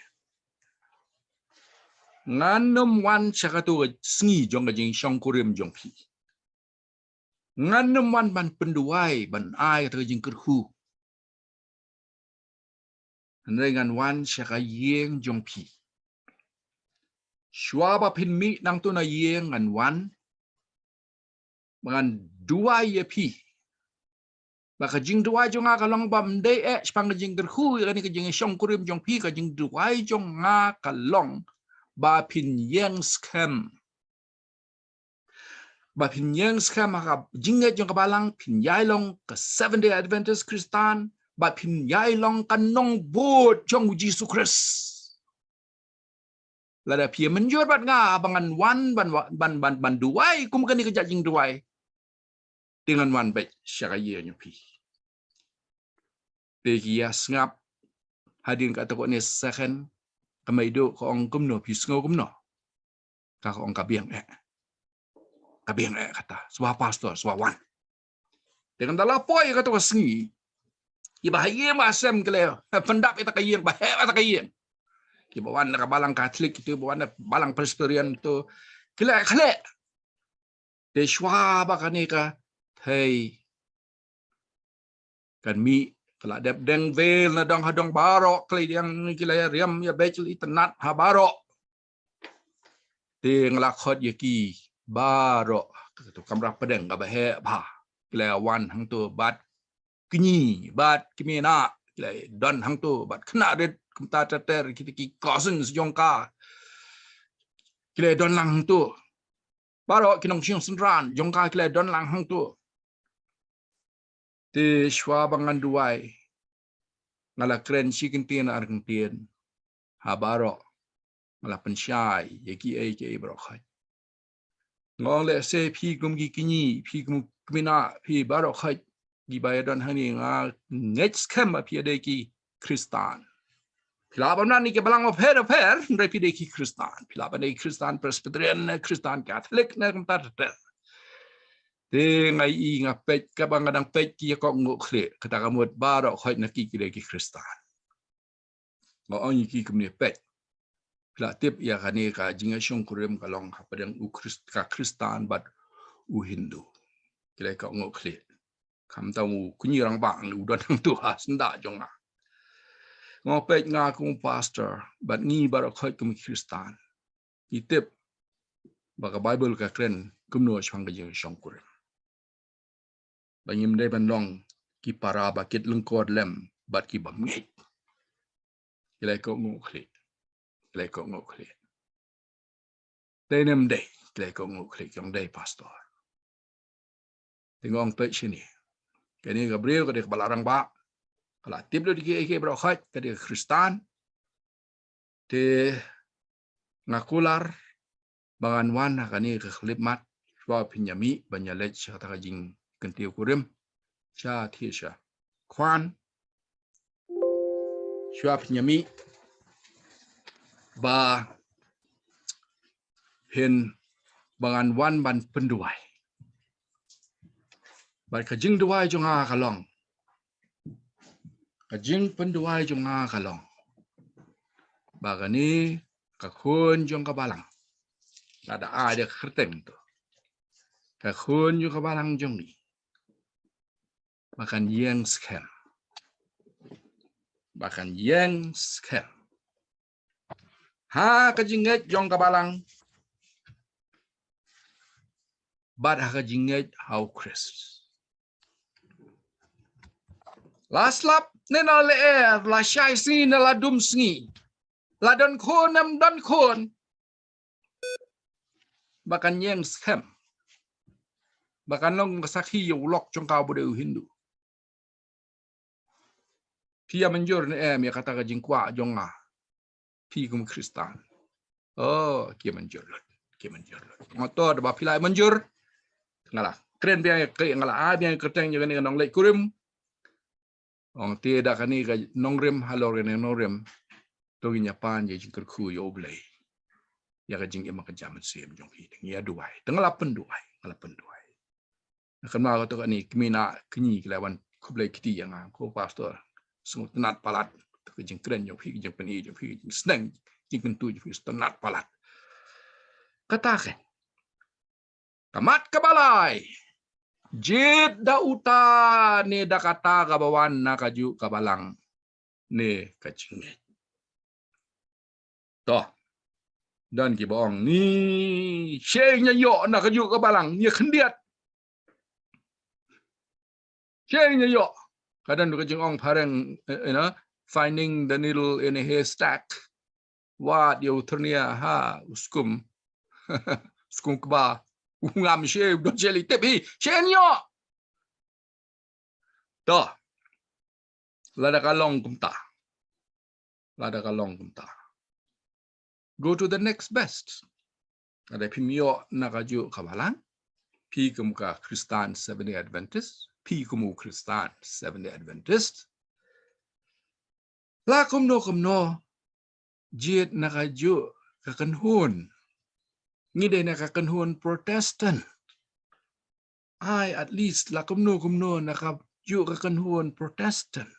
Nganum wan chakatu sngi jong kajing syongkurim jong pi. Nganum wan ban penduai ban ai ka kajing kerhu. Dengan wan syaka yeng jong pi. Syuaba pin mi nang tu na yeng ngan wan. Dengan dua ye pi. Baka jing dua jong nga kalong bam de sepang jing gerhu kani ka jing syong kurim jong pi ka jing dua jong nga kalong ba pin yeng scam. Ba pin yeng scam ka jing jong kabalang pin yai long ka 7-day Adventist Kristan. Ba pin yai long kanong bot jong Jesus Christ. Lada pia menjur bat nga abangan wan ban duai kum kani kerja jing duai dengan wan baik syaraya nyopi. Bagi ya ngap hadin kata ko ni second kamaido ko ong kumno pisngo kumno. Ka ko ong kabiang kata swa pastor swa wan. Dengan dalam poi kata ko sengi. Ibahaya masam kele pendap ita kayeng bahaya ita kayeng. Ki bawan nak balang Katolik itu bawan balang Presbyterian itu kele de shwa ba kanika hey kan mi kala dep deng vel na dong hadong barok kle yang kila riam ya becul itnat ha barok de nglakot ye ki barok tu kamra pedeng ga bahe ba kila wan hang tu bat kinyi bat kimena kila don hang tu bat kena de kumta tater ki cousins jongka kila don lang tu barok kinong siong senran jongka kila don lang hang tu te shwa bangan duai ngala kren sikintien arkintien ha barok ngala pensyai yeki ke brokhai ngong le se phi gum gi kinyi phi gum kmina phi barok khai gi bayadon hani nga ngech scam phi de ki Kristan Pilaban ni ke balang of her ndai pi de ki Kristan pilaban de Kristan Presbyterian Kristan Catholic na kumta ter de ngai i nga pet ka bangadang pet ki ko ngo khle kata kamut barok khai na ki de ki Kristan ngo oni ki kumni pet Platip ya kani ka jinga syong kurim kalong kapadang ka Kristan bat u Hindu. Kila ka ngok kli. Kam tamu kunyirang bang udan hang tu ha senda jonga. Ngopet nga kung pastor bat ngi barakot kum Kristan. Itip baka Bible ka kren kumno syang ka jinga syong kurim. Bangim dai bandong ki para bakit lengkod lem bat ki bangit. Kila ka ngok kli. Lekok ngok klik. Tenem day, lekok ngok klik yang day pastor. Tengok pet sini. Kini Gabriel kadi balarang ba. Kalau tip lo diki berokhat kadi Kristan. Te ngakular bangan wan kani ke khidmat swa pinyami banyalej kata kajing kentiu kurim. Sya tisha. Kwan swa pinyami ba hin bangan wan ban penduai. Ban kajing duai jonga kalong. Kajing penduai jonga kalong. Bagani kakun jong kabalang. Ada ada kerteng tu. Kakun jong kabalang jong ni. Makan yang scam. Bahkan yang scam. ha kajinget jong kabalang bad ha kajinget how Christ last lap nena leer la shai si na la dum sngi la don khon nam don khon bakan yang scam bakan long sakhi yu lok jong ka bude Hindu Pia manjur ne ya kata ka jingkwa jonga pi kum Kristan oh kia manjur motor da ba pilai manjur ngala keren biang ke ngala a biang keteng juga ni nong lek kurim ong ti da kani ka nongrem halor ne nongrem to ginya pan je jingker khu yo blai ya ka jing emak jam sem jong hi ngia duai tengala penduai ngala penduai akan ma to ni kmina kni kelawan kublai kiti yang ko pastor semut tenat palat ke jing keren jong hi jing peni jong hi jing sneng jing pentu jong hi tenat palat kata ke kamat kabalai jid da uta ne da kata ka bawan na kaju kabalang ne kacing to dan ki bong ni shenya yo na kaju kabalang ni khendiat shenya yo kadang du kajing ong pareng finding the needle in a haystack what you turnia ha uskum skum kba ngam she do jeli tepi shenya to lada kalong kumta go to the next best ada pimio nakaju kabalang pi kumka Kristan Seventh-day Adventist pi kumu Kristan Seventh-day Adventist la kumno jit nakaju kakenhun ngide nakakenhun Protestant I at least la kumno nakaju kakenhun Protestant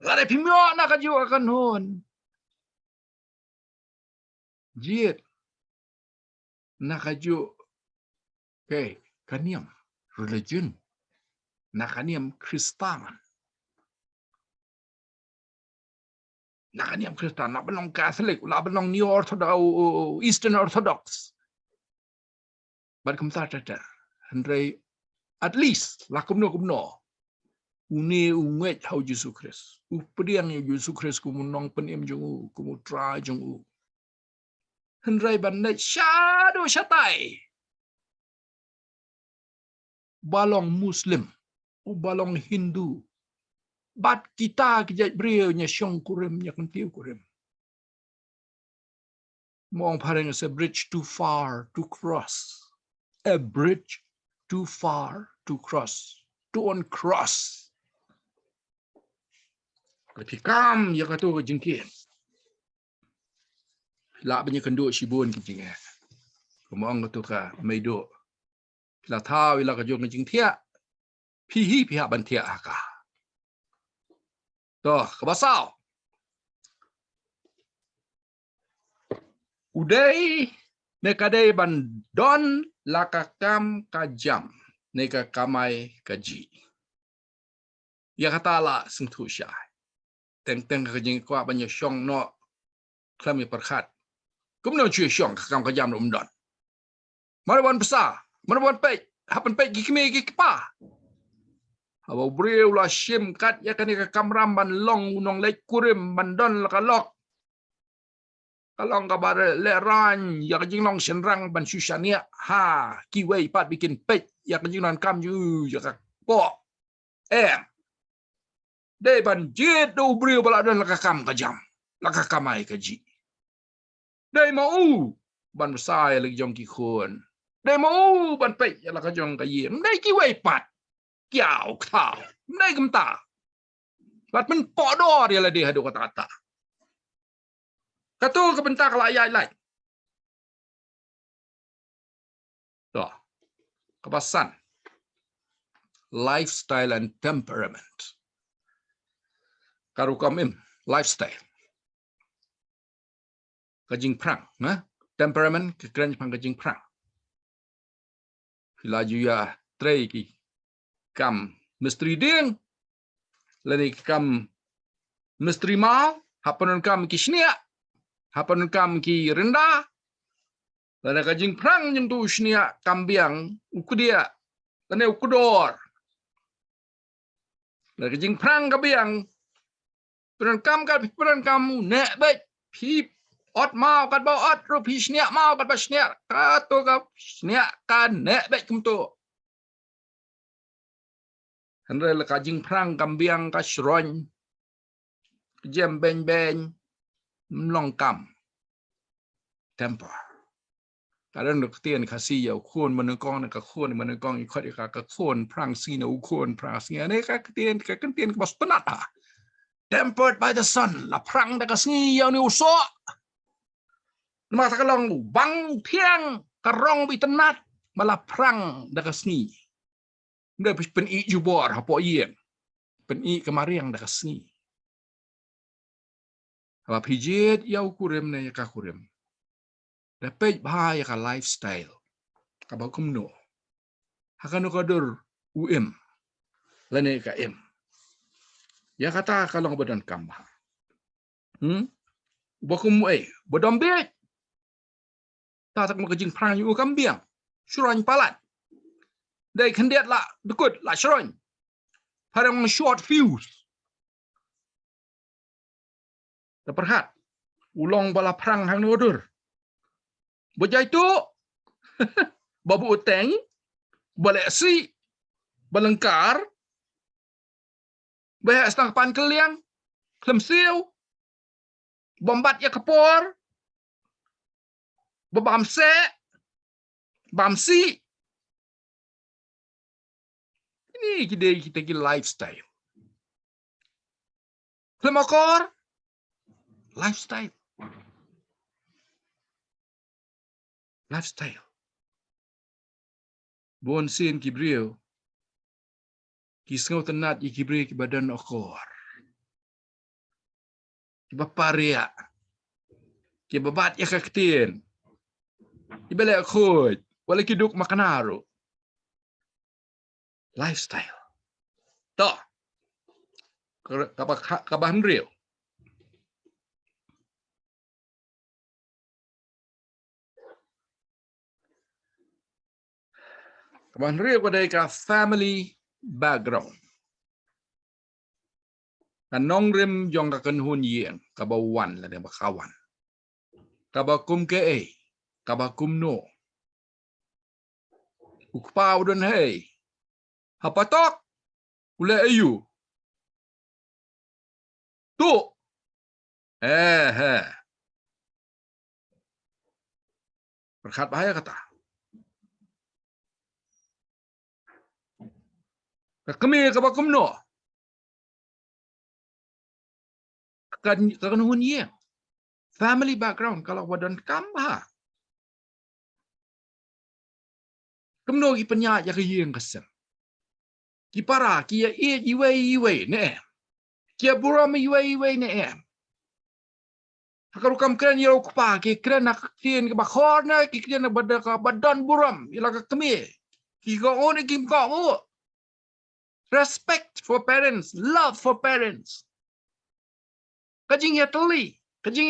la de pimio nakaju kakenhun jit nakaju kaniam religion nakaniam Kristanan nakaniam Kristan nak belong Catholic la belong New Orthodox Eastern Orthodox bad kumta tata handrai at least la kumno uni unget how Jesus Christ updiang Jesus Christ kumunong penim jung kumu tra jung handrai bandai shadow shatai balong Muslim balong Hindu bat kita kijat brio nya syong kurim nya kentiu kurim mong pareng is a bridge too far to cross a bridge too far to cross to uncross kapikam ya katu ke jingkin la banyak kendu sibun kijing mong katu ka meido la thaw ila ka jong jing thia phi ban thia ka to kabasau udai nekadai ban don lakakam kajam neka kamai kaji ya kata la sengtu sya teng ka jing kwa banyak syong no klami perkhat kumno chui syong kam kajam no mdon marawan besar marawan pek hapan pek gikme gikpa hawa breu la shim kat ya kan ka kamram ban long nong lek kurim bandon la kalok kalong ka bare le ran ya jing long senrang ban susania ha kiwei pat bikin pek ya jing nan kam ju ya ka po de ban jit do breu bala don la ka kam ka jam la ka kamai ka ji de mau ban sai le jong ki khon de mau ban pek ya la ka jong ka yem de kiwei pat kiao khao nai kumta bat men podor dia la dia hadu kata katu ke bentar layai lai to kepasan lifestyle and temperament karu kamim lifestyle kajing prang na temperament kekeren pang kajing prang laju ya trei ki kam misteri ding lani kam misteri mal hapanun kam ki shnia hapanun kam ki rendah dan kajing perang yang tu shnia kambiang ukudia dan ukudor dan kajing perang kambiang peran kamu nek baik pi ot mau kat bau ot ru pi shnia mau kat ba shnia ka to ka shnia kan nek baik kum tu Henry le kajing perang kambiang ka shron jem ben mlong kam temper kadang nak tian kasih ya ukun menengkong nak ukun menengkong ikut ikut ukun perang sini ukun perang sini ni kak tian ke bos penat ah tempered by the sun la perang dak sini ya ni usok masa kalong bang tiang karong bi tenat malah perang dak sini ndak pen i jubor hapo ien pen i kemariang dak sini apa pijit ya ukurem ne ya kakurem dapat bahaya ka lifestyle kabakum no hakan kadur lane ka ya kata kalau badan kambah bakum bodom be ta tak makajing perang yu kambiang syuran palat dai kendiat la dekut la syuran parang short fuse terperhat ulong bala perang hang nodur bejai tu babu uteng baleksi balengkar bahak setang pan keliang klemsiu bombat ya kepor bebamse bamsi ini kita lifestyle klemakor lifestyle bon sin kibriu kisngau tenat ikibri ki badan okor ki baparia ki babat ya kaktin ibele khoj wala ki duk makanaro lifestyle to kabahan real kabahan real pada ka family background kan nongrim jong ka kenhun yeng kabawan la de bakawan kabakum ke kabakum no ukpau don hey hapatok ule ayu tu berkat bahaya kata kami kabakum no kan hunye family background kalau wadan kambah kemno ki penya ya ke yeng kesem ki para ki ya iwe ne ki buram iwe ne kalau kam kren yo pa ki kren nak kien ke bakhor na ki kren badan buram ila ka kemi ki go on kim ko respect for parents, love for parents. Kajing ya teli, kajing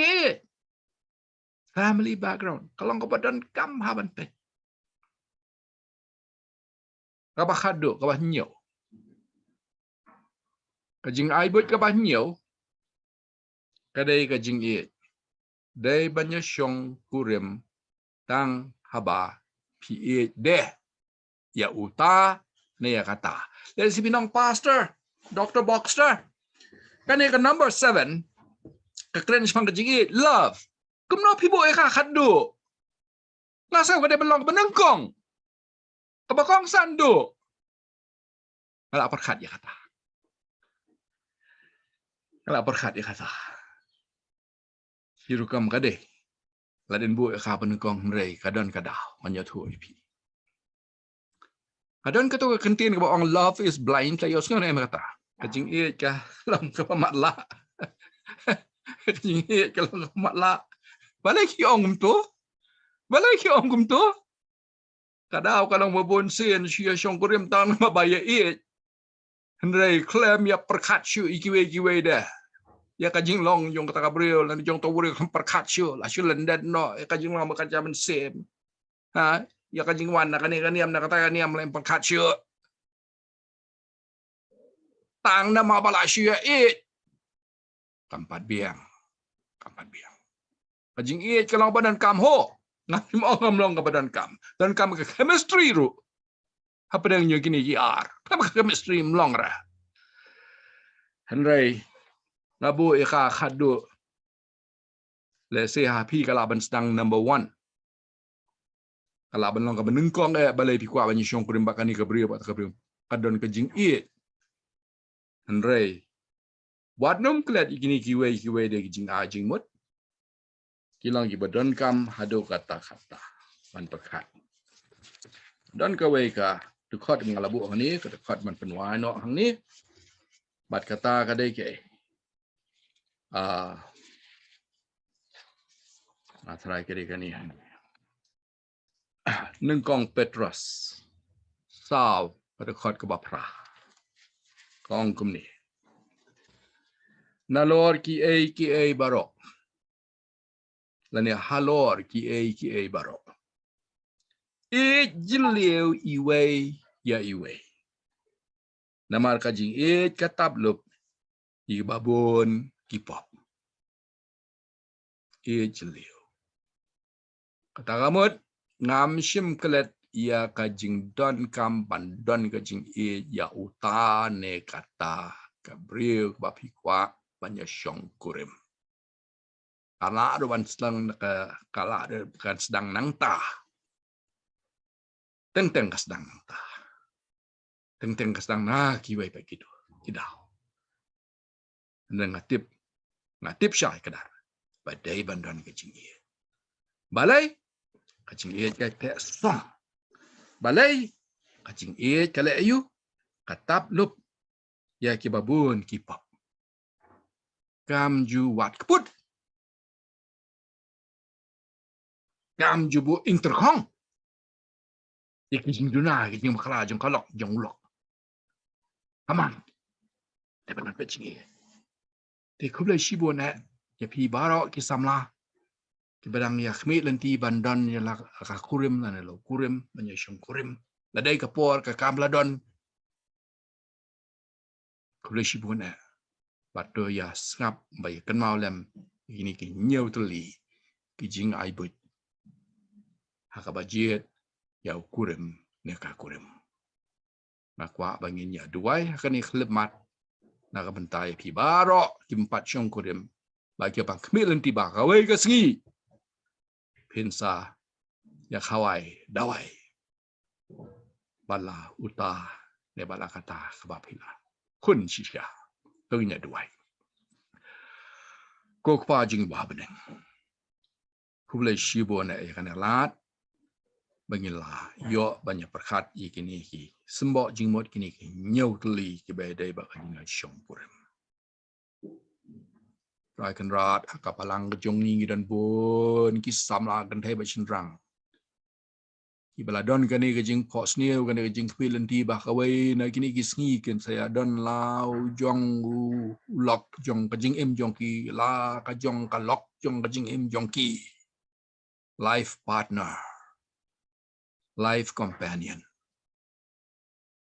family background. Kalau kau badan kam haban pe. Kabah khado, kabah nyo. Kajing aibut kabah nyo. Kadai kajing Dai banyak syong kurim tang haba pi deh. Ya uta ne ya kata. Dari si binong pastor, Dr. Boxster. Kan ke number 7. Kekeren sepang kejing love. Kemno pibo eka khadu. Ngasau kada belong benengkong. Kebakong sandu. Kalau perkat ya kata. Kalau perkat ya kata. Hirukam kade. Laden bu eka benengkong rei kadon kadau menyatu ipi. Kadon kata kentin ke orang love is blind saya usah ni kata. Kejing kah lam ke pamatla. Kejing ke lam pamatla. Balik ki ong tu. Balai ki ong kum tu. Kadau kalau mabon sen sia syong kurim tang mabaya Henry claim ya perkat syu ikiwe dah. ya kajing long jong kata Gabriel dan jong tawuri perkat syo la syo London no ya kajing long bekerja men sem ha ya kajing wan nak ni kan niam nak kata niam lem perkat syo tang nama bala syo kampat biang kajing kalau badan kam ho nah mau ngomong ke badan kam dan kam ke chemistry ru apa yang gini ar kam ke chemistry mlong ra Henry nabu ika khadu le se ha pi kala ban sedang number 1 kala ban long ka benengkong balai pi kwa ban syong kurim bakani ke brio bat ke brio kadon ke jing Henry wat nom klet igini kiwe de jing a jing mut kilang ki badon kam hado kata-kata ban pekat don ka we ka tukot ngalabu hang ni ka tukot man penwai no hang ni bat kata ka dei ke try ke kan ni nengkong Petrus saw ka tukot ka bapra kong kum ni nalor ki a barok lani halor ki a barok jileu iwe namar kajing katablup i babon kipop jileu kata gamut ngam shim kelet ya kajing don kam bandon kajing ya uta ne kata Gabriel bapikwa banyak syong kurim kala ada ban sedang kala ada bukan sedang nangta teng ka sedang nangta teng ka sedang na kiwai pa gitu kidau ngatip syai kadar badai bandon kajing balai kajing ka song balai kajing kala ayu katap lup ya kibabun kipap kam ju wat keput kam ju bu interkong ya kajing duna kajing makala jong kalok jong ulok aman tepan kajing te kublai shibo na ya pi baro ki samla ki badang ya khmi lenti bandon ya la ka kurim na lo kurim banyak syong kurim ladai kapor ka kamladon kublai shibo na batu ya ngap bai kan mau lem ini ki nyeu tuli ki jing ai but hakabajet ya kurim ne ka kurim nakwa bangin ya duai kan ikhlib mat nak bentai pi baro ki empat syong kurim bagi bang kemilen tiba kawe ke sengi pensa ya kawai dawai bala uta ne bala kata kabapila kun shisha tengnya duai ko kwa jing ba beneng kublai shibo na kan lat bangila yo banyak perkat ikini ki sembok jingmot kini ki nyau teli ki bedai bakang syong kurim rai kan rat kapalang kejong ni dan pun ki samla kan thai ba chinrang ki baladon kan ni kejing ko sneu kan kejing pilen ti ba kawai na kini ki sngi kan saya don lau jong lok jong kejing em jong ki la ka jong ka lok jong kejing em jong ki life partner life companion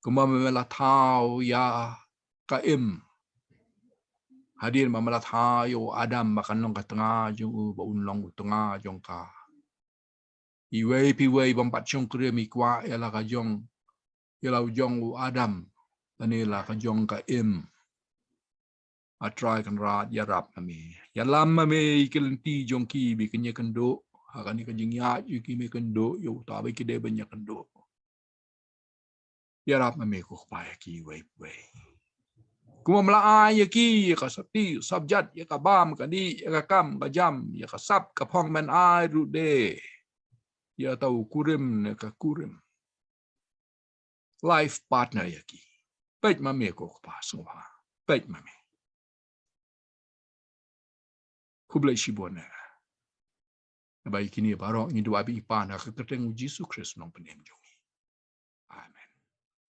kuma memela thau ya ka em hadir mamala thayo adam makan long ka tengah jong ba unlong tengah jong ka iwei piwei bampat syong kre mi kwa ya ka jong ya lau jong adam ani la ka jong ka em atrai kan rat ya rap ami ya lam ami kelenti jong ki bi kenya kendo akani ka jing ya yu ki me kendo yo ta ba ki de banyak kendo ya rap ami ko pa ki wei kuma mala ya ki ka sati subjat ya ka bam ka di ya ka kam ka jam ya ka sap ka phong man ai ru de ya tau kurim ne ka kurim life partner ya ki pej mame ko pa so ha pej mame kublai shibona bai kini barok ni dua bi pa na ka keteng Yesus Kristus nong penem jo